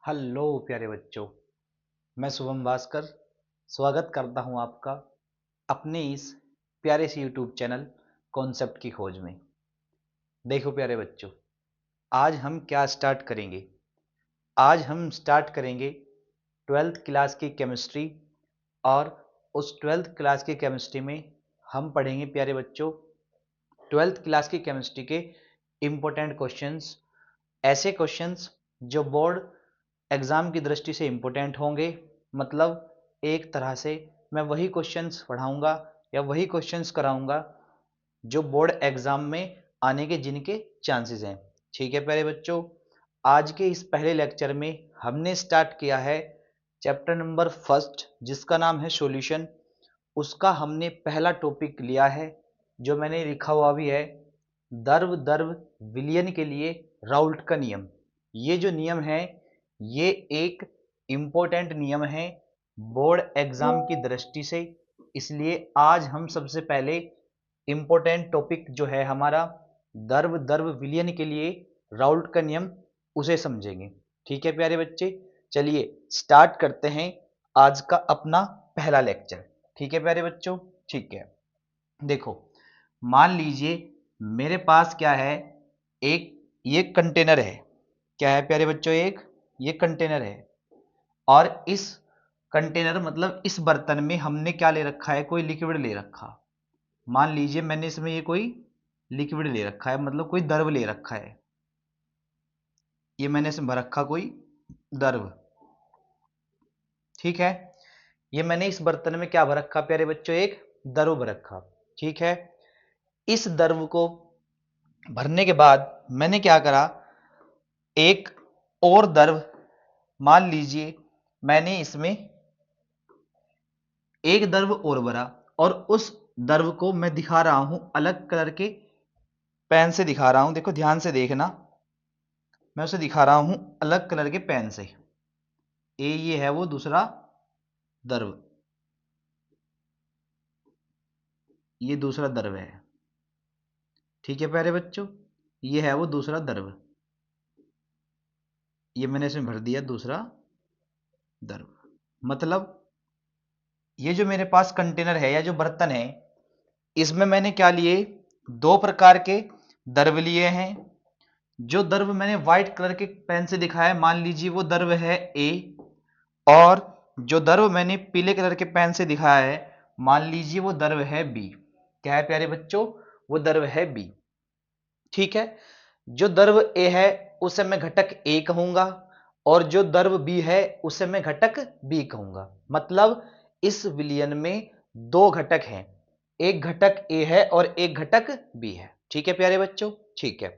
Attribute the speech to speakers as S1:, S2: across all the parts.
S1: Hello प्यारे बच्चों। मैं शुभम भास्कर स्वागत करता हूं आपका अपने इस प्यारे से यूट्यूब चैनल कॉन्सेप्ट की खोज में। देखो प्यारे बच्चों, आज हम क्या स्टार्ट करेंगे। आज हम स्टार्ट करेंगे ट्वेल्थ क्लास की केमिस्ट्री। और उस ट्वेल्थ क्लास की केमिस्ट्री में हम पढ़ेंगे प्यारे बच्चों ट्वेल्थ क्लास की केमिस्ट्री के इम्पोर्टेंट क्वेश्चंस। ऐसे क्वेश्चंस जो बोर्ड एग्जाम की दृष्टि से इम्पोर्टेंट होंगे। मतलब एक तरह से मैं वही क्वेश्चंस पढ़ाऊंगा या वही क्वेश्चंस कराऊंगा जो बोर्ड एग्जाम में आने के जिनके चांसेस हैं। ठीक है प्यारे बच्चों, आज के इस पहले लेक्चर में हमने स्टार्ट किया है चैप्टर नंबर फर्स्ट जिसका नाम है सॉल्यूशन। उसका हमने पहला टॉपिक लिया है जो मैंने लिखा हुआ भी है, द्रव द्रव विलयन के लिए राउल्ट का नियम। ये जो नियम है ये एक इम्पोर्टेंट नियम है बोर्ड एग्जाम की दृष्टि से। इसलिए आज हम सबसे पहले इम्पोर्टेंट टॉपिक जो है हमारा द्रव द्रव विलयन के लिए राउल्ट का नियम उसे समझेंगे। ठीक है प्यारे बच्चे, चलिए स्टार्ट करते हैं आज का अपना पहला लेक्चर। ठीक है प्यारे बच्चों, ठीक है। देखो, मान लीजिए मेरे पास क्या है, एक ये कंटेनर है। क्या है प्यारे बच्चों, एक ये कंटेनर है। और इस कंटेनर मतलब इस बर्तन में हमने क्या ले रखा है, कोई लिक्विड ले रखा। मान लीजिए मैंने इसमें ये कोई लिक्विड ले रखा है, मतलब कोई द्रव ले रखा है। ये मैंने इसमें भर रखा कोई द्रव। ठीक है, ये मैंने इस बर्तन में क्या भर रखा प्यारे बच्चों, एक द्रव भर रखा। ठीक है, इस द्रव को भरने के बाद मैंने क्या करा, एक और द्रव, मान लीजिए मैंने इसमें एक द्रव और भरा और उस द्रव को मैं दिखा रहा हूं अलग कलर के पेन से दिखा रहा हूं। देखो ध्यान से देखना, मैं उसे दिखा रहा हूं अलग कलर के पेन से। ये है वो दूसरा द्रव, ये दूसरा द्रव है। ठीक है प्यारे बच्चों, ये है वो दूसरा द्रव, ये मैंने इसमें भर दिया दूसरा द्रव। मतलब ये जो मेरे पास कंटेनर है या जो बर्तन है, इसमें मैंने क्या लिए, दो प्रकार के द्रव लिए हैं। जो द्रव मैंने व्हाइट कलर के पेन से दिखाया, मान लीजिए वो द्रव है ए। और जो द्रव मैंने पीले कलर के पेन से दिखाया है, मान लीजिए वो द्रव है बी। क्या है प्यारे बच्चों, वो द्रव है बी। ठीक है, जो द्रव ए है उसे मैं घटक ए कहूंगा और जो द्रव बी है उसे मैं घटक बी कहूंगा। मतलब इस विलयन में दो घटक हैं, एक घटक ए है और एक घटक बी है। ठीक है प्यारे बच्चों, ठीक है।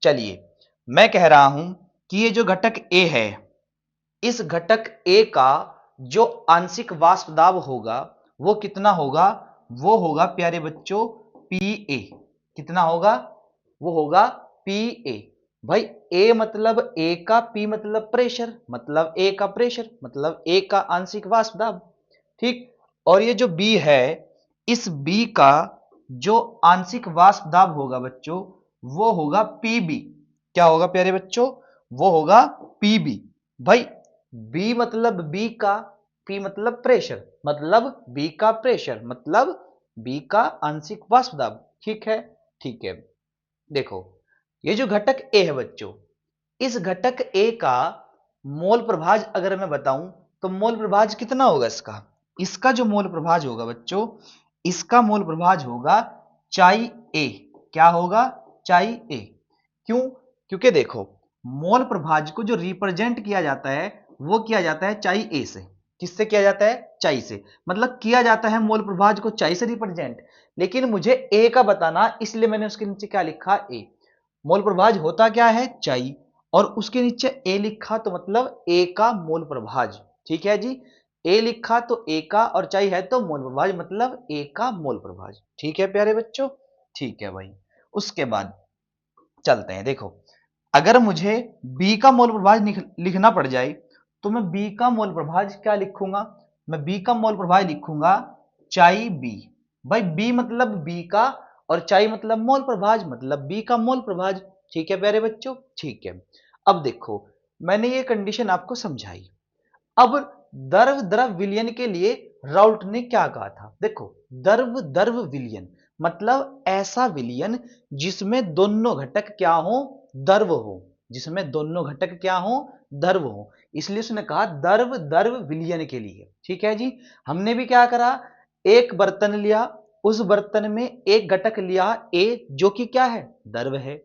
S1: चलिए मैं कह रहा हूं कि ये जो घटक ए है, इस घटक ए का जो आंशिक वाष्प दाब होगा वो कितना होगा, वो होगा प्यारे बच्चों पी ए। कितना होगा, वो होगा पी ए। भाई ए मतलब ए का, पी मतलब प्रेशर, मतलब ए का प्रेशर, मतलब ए का आंशिक वाष्प दाब। ठीक, और ये जो बी है, इस बी का जो आंशिक वाष्प दाब होगा बच्चों वो होगा पीबी। क्या होगा प्यारे बच्चों, वो होगा पीबी। भाई बी मतलब बी का, पी मतलब प्रेशर, मतलब बी का प्रेशर, मतलब बी का आंशिक वाष्प दाब। ठीक है, ठीक है। देखो ये जो घटक ए है बच्चों, इस घटक ए का मोल प्रभाज अगर मैं बताऊं तो मोल प्रभाज कितना होगा इसका, इसका जो मोल प्रभाज होगा बच्चों, इसका मोल प्रभाज होगा चाई ए। क्या होगा, चाई ए। क्यों, क्योंकि देखो मोल प्रभाज को जो रिप्रेजेंट किया जाता है वो किया जाता है चाई ए से। किससे किया जाता है, चाई से। मतलब किया जाता है मोल प्रभाज को चाई से रिप्रेजेंट, लेकिन मुझे ए का बताना इसलिए मैंने उसके नीचे क्या लिखा, ए। मोल प्रभाज होता क्या है, चाई, और उसके नीचे ए लिखा तो मतलब ए का मोल प्रभाज। ठीक है जी, ए लिखा तो ए का और चाई है तो मोल प्रभाज, मतलब ए का मोल प्रभाज। ठीक है प्यारे बच्चों, ठीक है भाई। उसके बाद चलते हैं, देखो अगर मुझे बी का मोल प्रभाज लिखना पड़ जाए तो मैं बी का मोल प्रभाज क्या लिखूंगा, मैं बी का मोल प्रभाज लिखूंगा चाई बी। भाई बी मतलब बी का और चाई मतलब मोल प्रभाज, मतलब बी का मोल प्रभाज। ठीक है प्यारे बच्चों, ठीक है। अब देखो मैंने ये कंडीशन आपको समझाई। अब द्रव द्रव विलयन के लिए राउल्ट ने क्या कहा था, देखो द्रव द्रव विलयन मतलब ऐसा विलयन जिसमें दोनों घटक क्या हो, द्रव हो, जिसमें दोनों घटक क्या हो, द्रव हो, इसलिए उसने कहा द्रव द्रव विलयन के लिए। ठीक है जी। हमने भी क्या करा, एक बर्तन लिया, उस बर्तन में एक घटक लिया ए जो कि क्या है, द्रव है,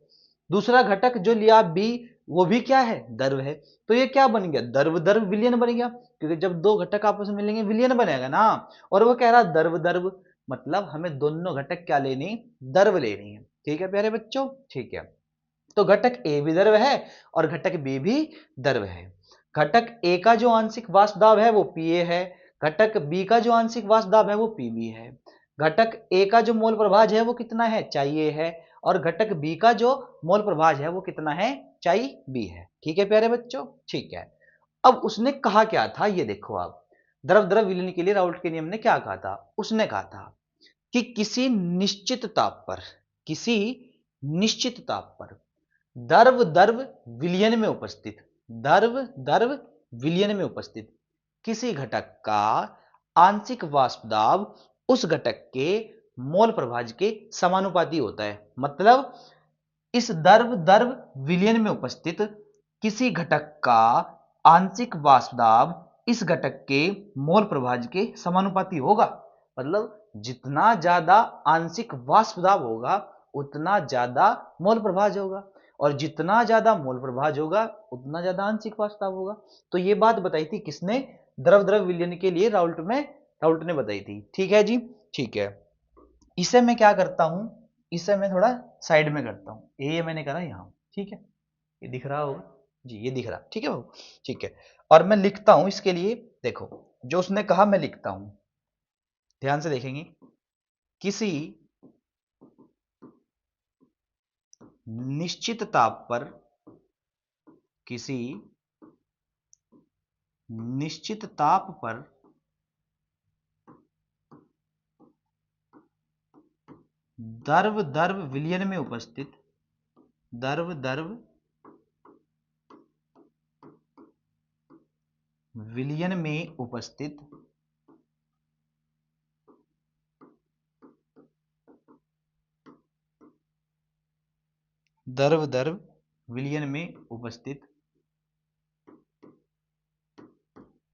S1: दूसरा घटक जो लिया बी वो भी क्या है, द्रव है, तो ये क्या बन गया, द्रव द्रव विलयन बन गया, क्योंकि जब दो घटक आपस में मिलेंगे विलयन बनेगा ना। और वो कह रहा द्रव द्रव मतलब हमें दोनों घटक क्या लेनी, द्रव लेनी है। ठीक है प्यारे बच्चों, ठीक है। तो घटक ए भी द्रव है और घटक बी भी द्रव है। घटक ए का जो आंशिक वाष्प दाब है वो पीए है, घटक बी का जो आंशिक वाष्प दाब है वो पीबी है। घटक ए का जो मोल प्रभाज है वो कितना है, चाहिए है, और घटक बी का जो मोल प्रभाज है वो कितना है, चाई बी है। ठीक है प्यारे बच्चों, ठीक है। अब उसने कहा क्या था ये देखो आप, द्रव द्रव विलीन के लिए राउल्ट के नियम ने क्या कहा था, उसने कहा था कि किसी निश्चित ताप पर, किसी निश्चित ताप पर द्रव द्रव विलयन में उपस्थित, द्रव द्रव विलयन में उपस्थित किसी घटक का आंशिक वाष्प दाब उस घटक के मोल प्रभाज के समानुपाती होता है। मतलब इस द्रव द्रव विलयन में उपस्थित किसी घटक का आंशिक वाष्प दाब इस घटक के मोल प्रभाज के समानुपाती होगा। मतलब जितना ज्यादा आंशिक वाष्प दाब होगा उतना ज्यादा मोल प्रभाज होगा, और जितना ज्यादा मोल प्रभाज होगा उतना ज्यादा आंशिक वाष्प दाब होगा। तो ये बात बताई थी किसने, द्रव द्रव विलयन के लिए राउल्ट ने बताई थी। ठीक है जी, ठीक है। इसे मैं क्या करता हूं, इसे मैं थोड़ा साइड में करता हूं, ये मैंने करा यहां। ठीक है, ये दिख रहा होगा जी, ये दिख रहा, ठीक है बाबू, ठीक है। और मैं लिखता हूं इसके लिए, देखो जो उसने कहा मैं लिखता हूं, ध्यान से देखेंगे। किसी निश्चित ताप पर, किसी निश्चित ताप पर द्रव द्रव विलयन में उपस्थित, द्रव द्रव विलयन में उपस्थित द्रव द्रव विलयन में उपस्थित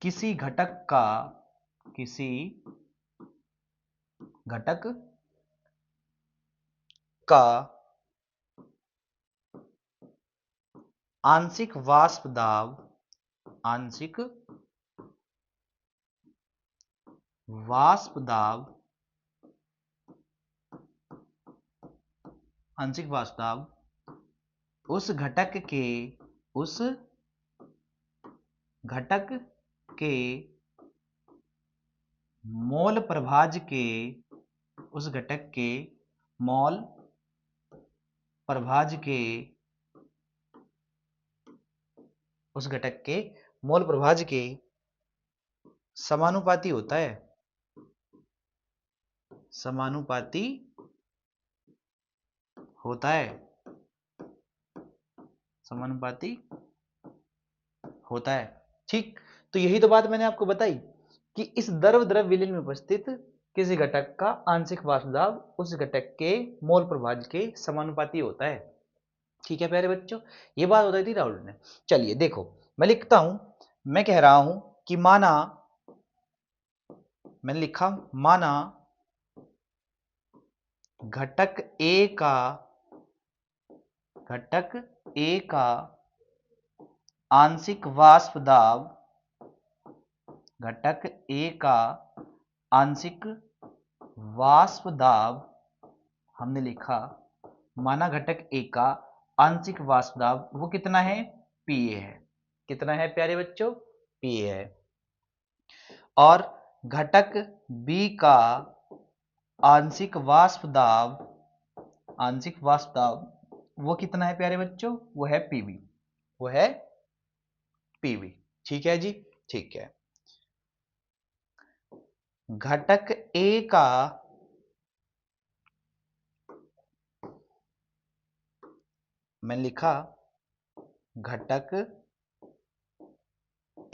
S1: किसी घटक का, किसी घटक का आंशिक वाष्प दाब, आंशिक वाष्प दाब, आंशिक वाष्प दाब उस घटक के, उस घटक के मोल प्रभाज के, उस घटक के मोल प्रभाज के, उस घटक के मोल प्रभाज के समानुपाती होता है, समानुपाती होता है, समानुपाती होता है। ठीक, तो यही तो बात मैंने आपको बताई कि इस द्रव द्रव विलयन में उपस्थित किसी घटक का आंशिक वाष्प दाब उस घटक के मोल प्रभाज के समानुपाती होता है। ठीक है प्यारे बच्चों, ये बात बताई थी राहुल ने। चलिए देखो मैं लिखता हूं, मैं कह रहा हूं कि माना, मैंने लिखा माना घटक ए का, घटक ए का आंशिक वाष्प दाब, घटक ए का आंशिक वाष्प दाब, हमने लिखा माना घटक ए का आंशिक वाष्प दाब वो कितना है, पीए है। कितना है प्यारे बच्चों, पीए है। और घटक बी का आंशिक वाष्प दाब, आंशिक वाष्प दाब वो कितना है प्यारे बच्चों, वो है पीबी, वो है पीबी। ठीक है जी, ठीक है। घटक ए का, मैं लिखा घटक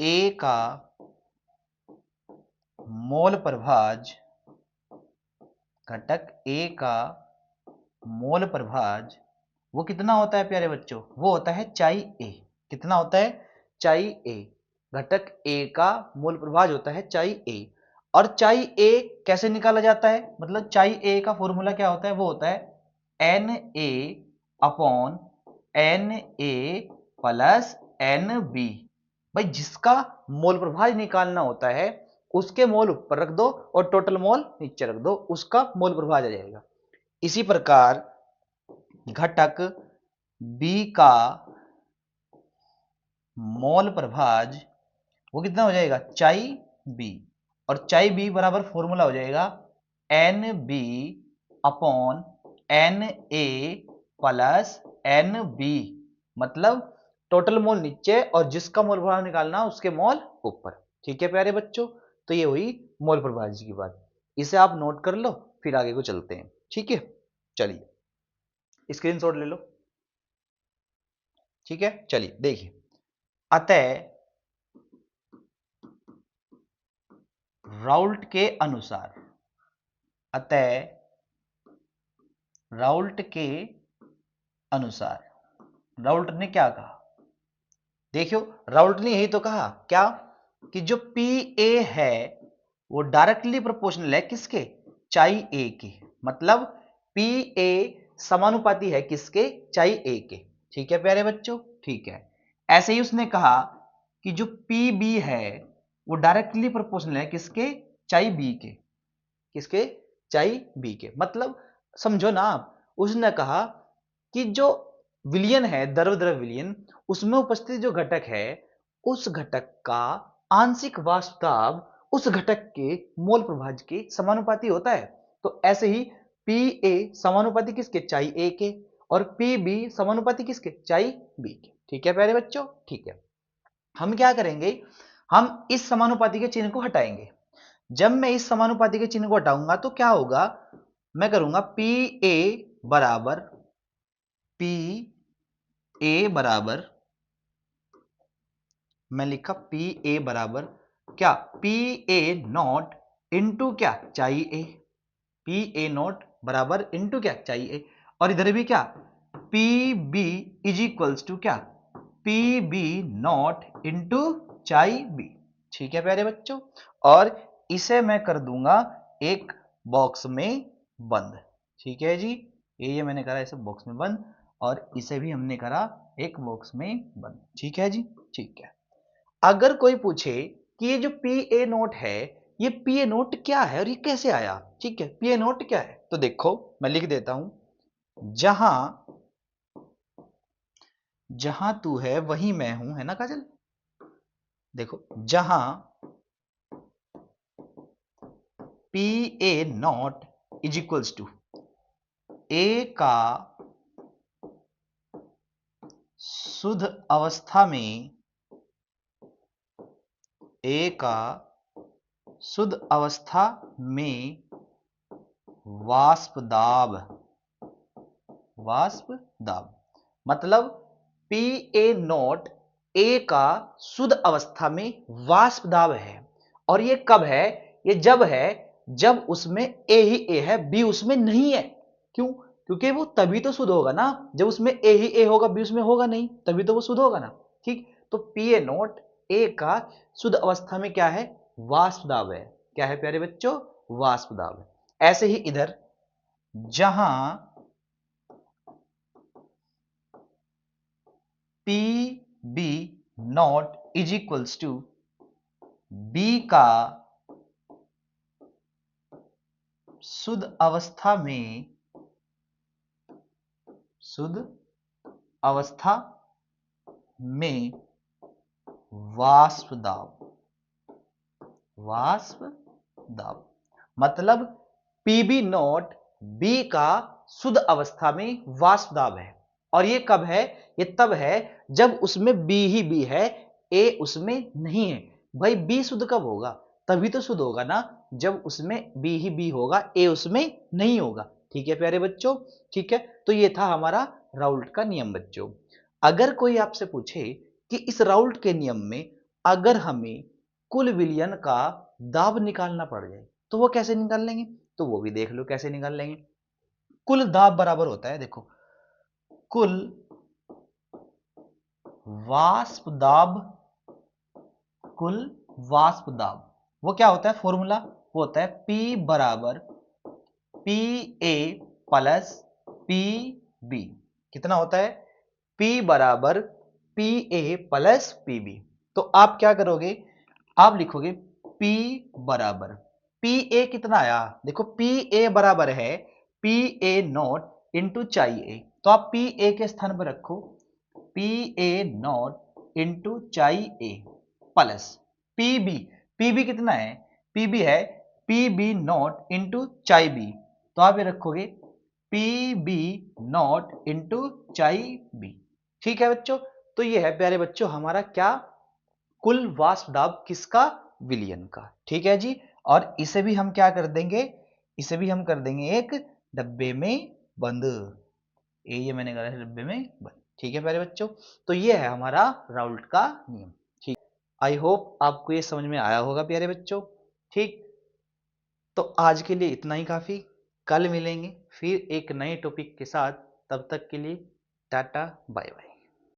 S1: ए का मोल प्रभाज, घटक ए का मोल प्रभाज वो कितना होता है प्यारे बच्चों? वो होता है चाई ए। कितना होता है? चाई ए। घटक ए का मोल प्रभाज होता है चाई ए। और चाई ए कैसे निकाला जाता है? मतलब चाई ए का फॉर्मूला क्या होता है? वो होता है N A upon N A plus N B. भाई जिसका मोल प्रभाज निकालना होता है उसके मोल ऊपर रख दो और टोटल मोल नीचे रख दो, उसका मोल प्रभाज आ जाएगा। इसी प्रकार घटक बी का मोल प्रभाज वो कितना हो जाएगा? चाई बी। और चाई बी बराबर फॉर्मूला हो जाएगा N B upon N A plus N B. मतलब टोटल मोल नीचे और जिसका मोल प्रभाज निकालना उसके मोल ऊपर। ठीक है प्यारे बच्चों, तो ये हुई मोल प्रभाज की बात। इसे आप नोट कर लो, फिर आगे को चलते हैं। ठीक है, चलिए स्क्रीनशॉट ले लो। ठीक है, चलिए देखिए। अतः राउल्ट के अनुसार, अतः राउल्ट के अनुसार, राउल्ट ने क्या कहा? देखियो, राउल्ट ने यही तो कहा क्या कि जो पी ए है वो डायरेक्टली प्रोपोर्शनल है किसके? चाई ए के। मतलब पी ए समानुपाती है किसके? चाई ए के। ठीक है प्यारे बच्चों, ठीक है। ऐसे ही उसने कहा कि जो पी बी है वो डायरेक्टली प्रोपोर्शनल है किसके? चाई बी के। किसके? चाई बी के। मतलब समझो ना आप, उसने कहा कि जो विलयन है, द्रव द्रव विलयन, उसमें उपस्थित जो घटक है उस घटक का आंशिक वाष्प दाब उस घटक के मोल प्रभाज के समानुपाती होता है। तो ऐसे ही पी ए समानुपाती किसके? चाई ए के। और पी बी समानुपाती किसके? चाई बी के। ठीक है प्यारे बच्चों, ठीक है। हम क्या करेंगे? हम इस समानुपाती के चिन्ह को हटाएंगे। जब मैं इस समानुपाती के चिन्ह को हटाऊंगा तो क्या होगा? मैं करूंगा पी ए बराबर, पी ए बराबर, मैं लिखा पी ए बराबर क्या? पी ए नॉट इंटू क्या? Chi A. P A not बराबर इंटू क्या? Chi A. और इधर भी क्या? P B is equals to क्या? P B not into chi B. ठीक है प्यारे बच्चों, और इसे मैं कर दूंगा एक बॉक्स में बंद। ठीक है जी, ये मैंने करा इसे बॉक्स में बंद, और इसे भी हमने करा एक बॉक्स में बंद। ठीक है जी, ठीक है। अगर कोई पूछे कि ये जो पी ए नोट है, ये पी ए नोट क्या है और ये कैसे आया? ठीक है, पी ए नोट क्या है? तो देखो मैं लिख देता हूं, जहां जहां तू है वहीं मैं हूं, है ना काजल? देखो, जहां P A naught is equals to A का शुद्ध अवस्था में, ए का शुद्ध अवस्था में वाष्प दाब, वाष्प दाब। मतलब पी ए नॉट ए का शुद्ध अवस्था में वाष्प दाब है। और ये कब है? ये जब है जब उसमें ए ही ए है, बी उसमें नहीं है। क्यों? क्योंकि वो तभी तो शुद्ध होगा ना जब उसमें ए ही ए होगा, बी उसमें होगा नहीं, तभी तो वो शुद्ध होगा ना। ठीक, तो पी ए नॉट ए का शुद्ध अवस्था में क्या है? वाष्प दाब है। क्या है प्यारे बच्चों? वाष्प दाब है। ऐसे ही इधर जहां P B not is equals to B का शुद्ध अवस्था में, शुद्ध अवस्था में वाष्प दाब, वाष्प दाब। मतलब पीबी नॉट बी का शुद्ध अवस्था में वाष्प दाब है। और ये कब है? ये तब है जब उसमें बी ही बी है, ए उसमें नहीं है। भाई बी शुद्ध कब होगा? तभी तो शुद्ध होगा ना जब उसमें बी ही बी होगा, ए उसमें नहीं होगा। ठीक है प्यारे बच्चों, ठीक है। तो ये था हमारा राउल्ट का नियम बच्चों। अगर कोई आपसे पूछे कि इस राउल्ट के नियम में अगर हमें कुल विलयन का दाब निकालना पड़ जाए तो वो कैसे निकाल लेंगे, तो वो भी देख लो कैसे निकाल लेंगे। कुल दाब बराबर होता है, देखो, कुल वाष्प दाब, कुल वाष्प दाब, वो क्या होता है फॉर्मूला, वो होता है P बराबर P A plus P B. कितना होता है, P बराबर P A plus P B. तो आप क्या करोगे, आप लिखोगे P बराबर पी ए कितना आया, देखो पी ए बराबर है P A naught into chi ए, तो आप पी ए के स्थान पर रखो P A naught into chi A plus P B, P B कितना है, पी बी है P B not into chi B, तो आप ये रखोगे P B not into chi B. ठीक है बच्चों, तो ये है प्यारे बच्चों हमारा क्या, कुल वाष्प दाब किसका, विलयन का। ठीक है जी, और इसे भी हम क्या कर देंगे, इसे भी हम कर देंगे एक डब्बे में बंद, ये मैंने कहा डब्बे में बंद। ठीक है प्यारे बच्चों, तो ये है हमारा राउल्ट का नियम। ठीक, आई होप आपको ये समझ में आया होगा प्यारे बच्चों। ठीक, तो आज के लिए इतना ही काफी, कल मिलेंगे फिर एक नए टॉपिक के साथ, तब तक के लिए टाटा बाय बाय।